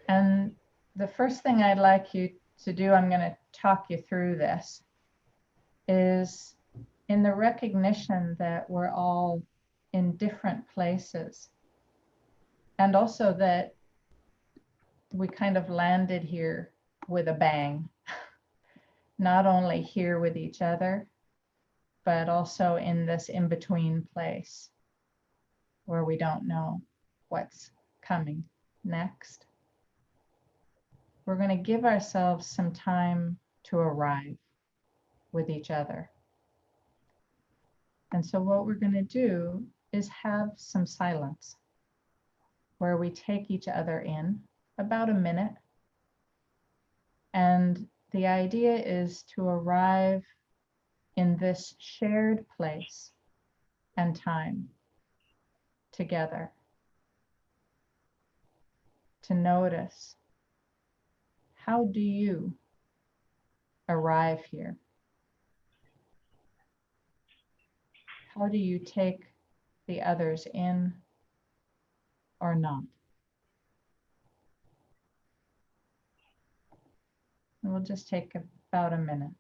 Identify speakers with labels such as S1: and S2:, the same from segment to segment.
S1: And the first thing I'd like you to do, I'm going to talk you through this, is in the recognition that we're all in different places. And also that we kind of landed here with a bang, not only here with each other, but also in this in-between place where we don't know what's coming next. We're going to give ourselves some time to arrive with each other. And so what we're going to do is have some silence where we take each other in about a minute. And the idea is to arrive in this shared place and time together, to notice, how do you arrive here? How do you take the others in or not? And we'll just take about a minute.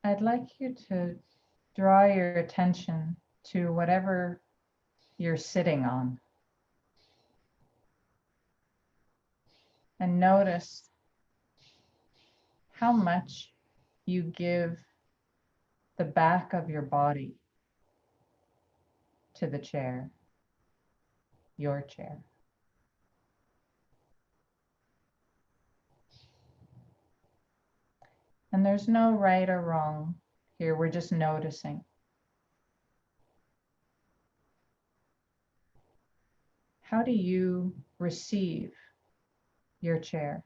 S1: I'd like you to draw your attention to whatever you're sitting on. And notice how much you give the back of your body to the chair, your chair. And there's no right or wrong here, we're just noticing. How do you receive your chair?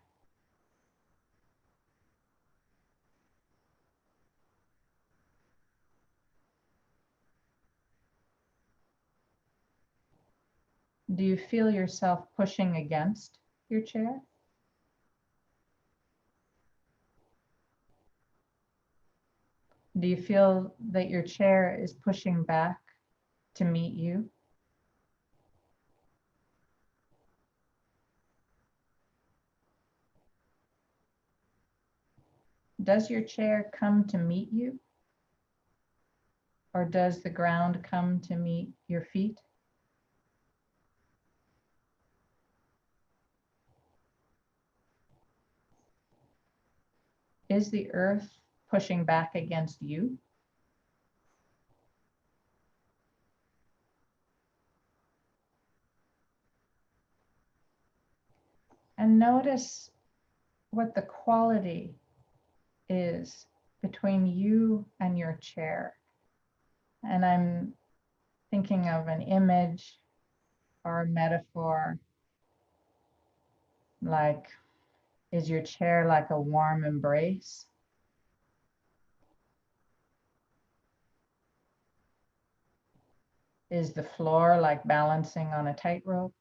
S1: Do you feel yourself pushing against your chair? Do you feel that your chair is pushing back to meet you? Does your chair come to meet you? Or does the ground come to meet your feet? Is the earth pushing back against you? And notice what the quality is between you and your chair. And I'm thinking of an image or a metaphor, like, is your chair like a warm embrace? Is the floor like balancing on a tightrope?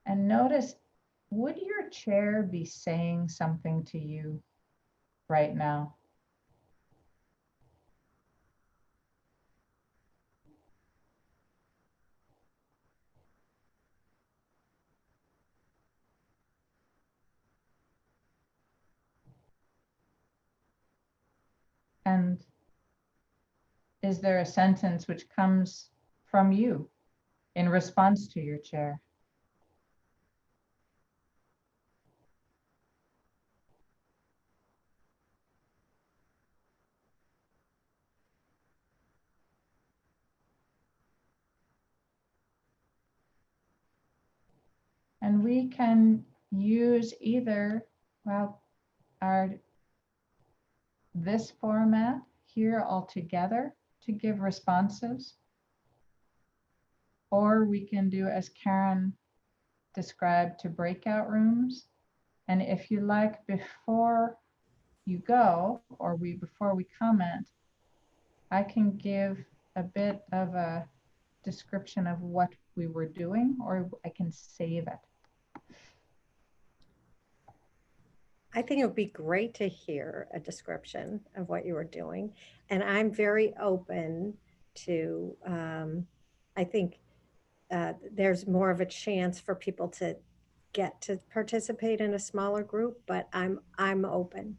S1: And notice, would your chair be saying something to you right now? And is there a sentence which comes from you in response to your chair? And we can use either, well, this format here all together to give responses, or we can do as Karen described, to breakout rooms. And if you like, before you go, or before we comment, I can give a bit of a description of what we were doing, or I can save it.
S2: I think it would be great to hear a description of what you were doing. And I'm very open to, I think there's more of a chance for people to get to participate in a smaller group, but I'm open.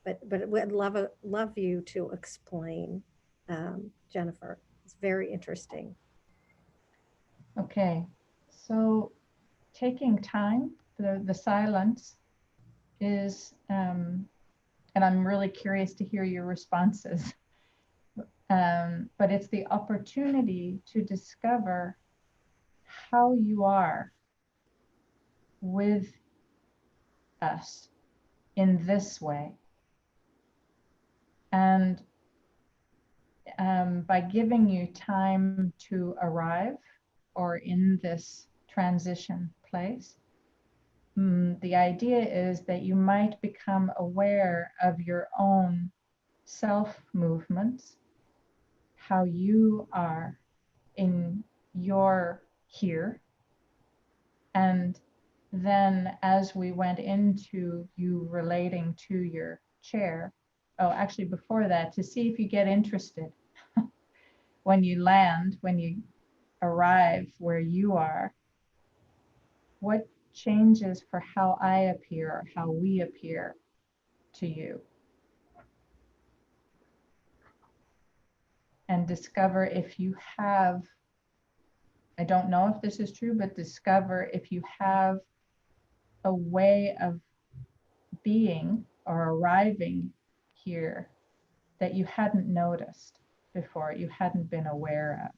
S2: But would love you to explain, Jennifer. It's very interesting.
S1: Okay, so taking time, the silence is, and I'm really curious to hear your responses, but it's the opportunity to discover how you are with us in this way. And by giving you time to arrive or in this transition place, the idea is that you might become aware of your own self movements, how you are in your here. And then as we went into you relating to your chair, oh, actually before that, to see if you get interested when you land, when you arrive where you are, what changes for how I appear or how we appear to you? And discover if you have, I don't know if this is true, but discover if you have a way of being or arriving here that you hadn't noticed before, you hadn't been aware of.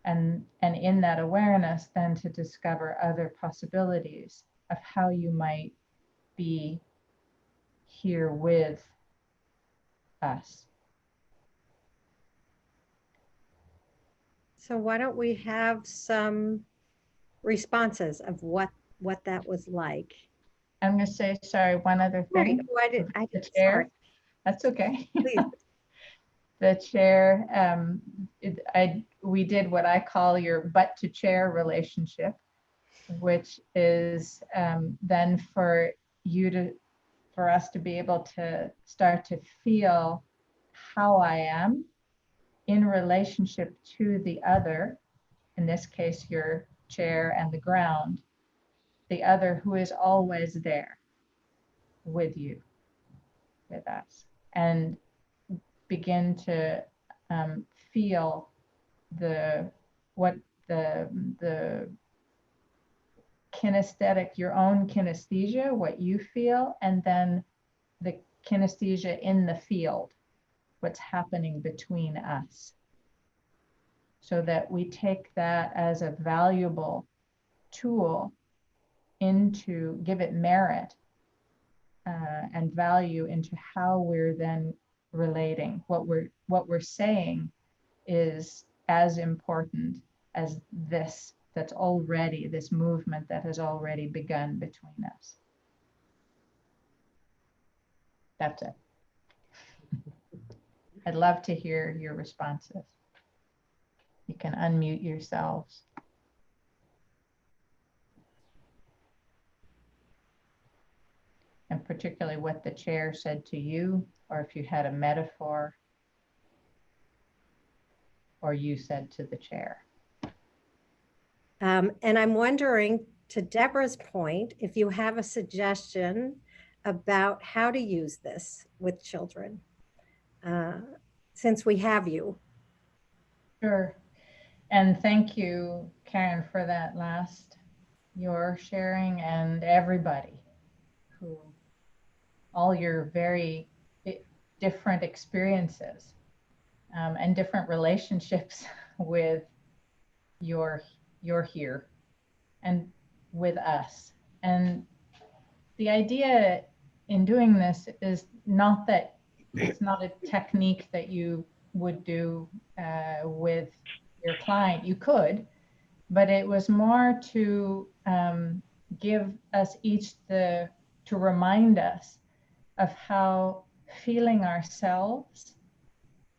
S1: And in that awareness, then to discover other possibilities of how you might be here with us.
S2: So why don't we have some responses of what that was like?
S1: I'm going to say, sorry, one other
S2: Right.
S1: thing.
S2: Oh, I
S1: The
S2: did. Sorry.
S1: chair, that's okay.
S2: Please.
S1: The chair, we did what I call your butt to chair relationship, which is then for you to, for us to be able to start to feel how I am in relationship to the other, in this case, your chair and the ground, the other who is always there with you, with us, and begin to feel the what the kinesthetic, your own kinesthesia, what you feel, and then the kinesthesia in the field, what's happening between us, so that we take that as a valuable tool into, give it merit and value into how we're then relating. What we're saying is as important as this, that's already, this movement that has already begun between us. That's it. I'd love to hear your responses. You can unmute yourselves. And particularly what the chair said to you, or if you had a metaphor, or you said to the chair.
S2: And I'm wondering, to Deborah's point, if you have a suggestion about how to use this with children, since we have you.
S1: Sure. And thank you, Karen, for that last, your sharing, and everybody who, all your very different experiences and different relationships with your here and with us. And the idea in doing this is not that it's not a technique that you would do with your client. You could, but it was more to give us each to remind us of how feeling ourselves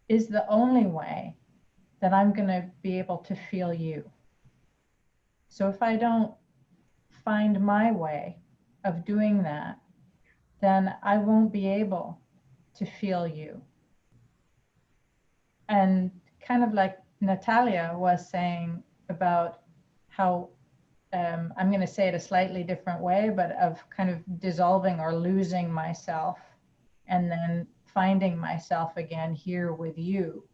S1: is the only way that I'm going to be able to feel you. So if I don't find my way of doing that, then I won't be able to feel you. And kind of like Natalia was saying about how, I'm going to say it a slightly different way, but of kind of dissolving or losing myself and then finding myself again here with you,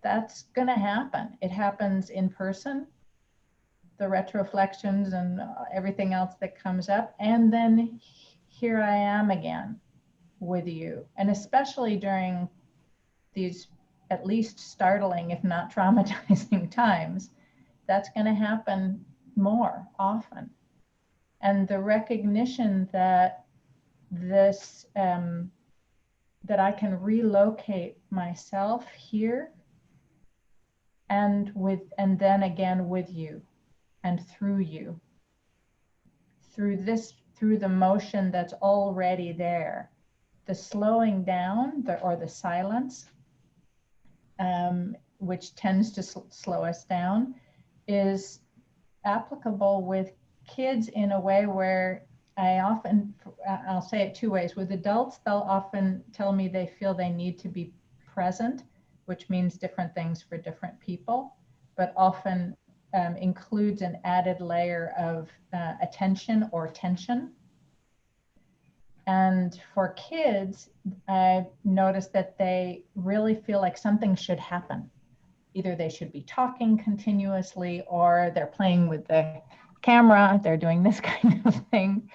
S1: that's going to happen. It happens in person, the retroflections and everything else that comes up. And then here I am again with you. And especially during these at least startling, if not traumatizing times, that's going to happen more often. And the recognition that this, that I can relocate myself here and then again with you and through you, through the motion that's already there. The slowing down or the silence, which tends to slow us down, is applicable with kids in a way where I'll say it two ways. With adults, they'll often tell me they feel they need to be present, which means different things for different people, but often includes an added layer of attention or tension. And for kids, I've noticed that they really feel like something should happen. Either they should be talking continuously, or they're playing with the camera, they're doing this kind of thing,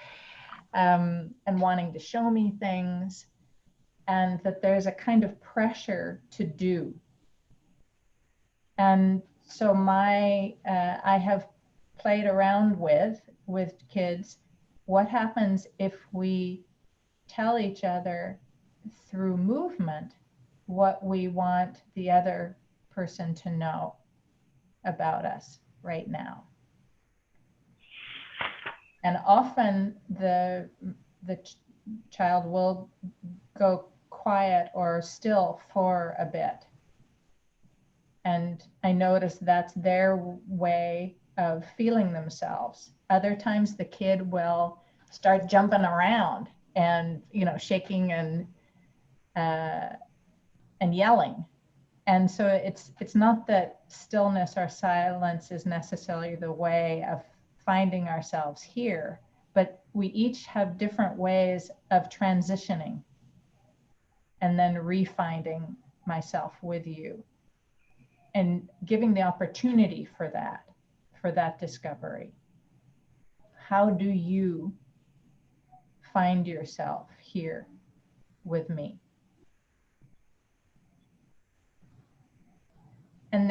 S1: and wanting to show me things, and that there's a kind of pressure to do. And so I have played around with kids, what happens if we tell each other through movement what we want the other person to know about us right now. And often the child will go quiet or still for a bit. And I notice that's their way of feeling themselves. Other times the kid will start jumping around and, shaking and yelling. And so it's not that stillness or silence is necessarily the way of finding ourselves here, but we each have different ways of transitioning and then refinding myself with you and giving the opportunity for that discovery. How do you find yourself here with me? And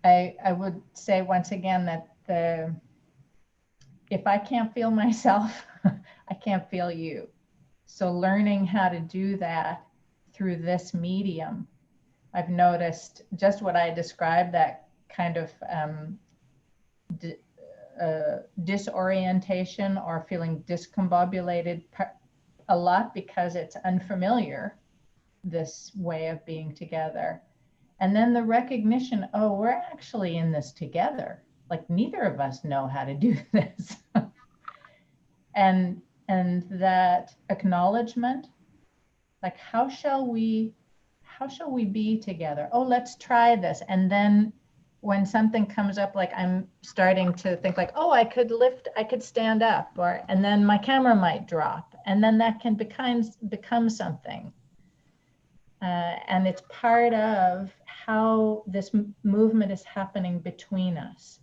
S1: I would say once again that if I can't feel myself, I can't feel you. So learning how to do that through this medium, I've noticed just what I described, that kind of disorientation or feeling discombobulated a lot because it's unfamiliar, this way of being together. And then the recognition, oh, we're actually in this together. Like neither of us know how to do this. and that acknowledgement, like how shall we be together? Oh, let's try this. And then when something comes up, like I'm starting to think like, oh, I could stand up, and then my camera might drop, and then that can become something. And it's part of how this movement is happening between us.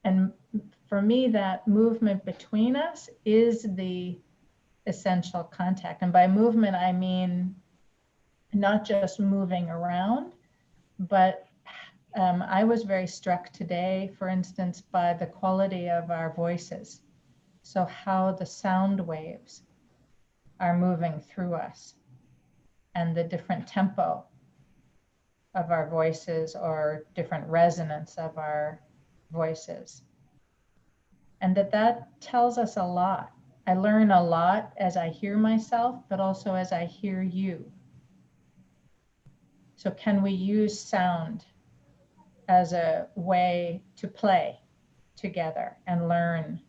S1: And for me, that movement between us is the essential contact. And by movement, I mean not just moving around, but I was very struck today, for instance, by the quality of our voices. So how the sound waves are moving through us and the different tempo of our voices or different resonance of our voices. And that tells us a lot. I learn a lot as I hear myself, but also as I hear you. So can we use sound as a way to play together and learn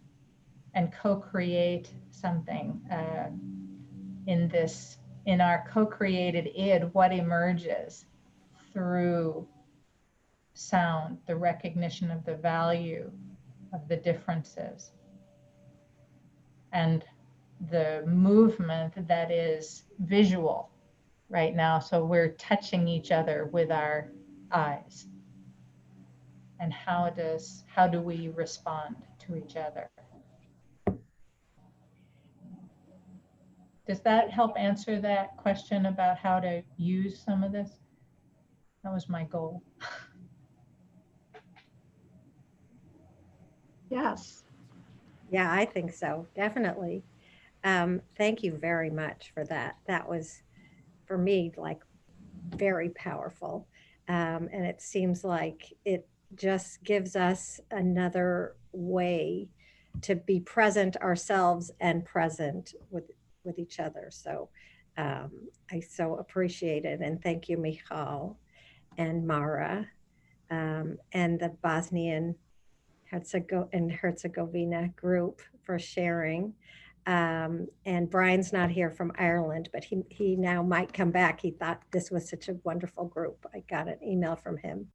S1: and co-create something in our co-created id, what emerges through sound, the recognition of the value of the differences, and the movement that is visual right now. So we're touching each other with our eyes. And how do we respond to each other? Does that help answer that question about how to use some of this? That was my goal.
S3: Yes.
S2: Yeah, I think so. Definitely. Thank you very much for that. That was, for me, like very powerful. And it seems like it just gives us another way to be present ourselves and present with each other. So I so appreciate it. And thank you, Michal and Mara, and the Bosnian and Herzegovina group for sharing. And Brian's not here from Ireland, but he now might come back. He thought this was such a wonderful group. I got an email from him.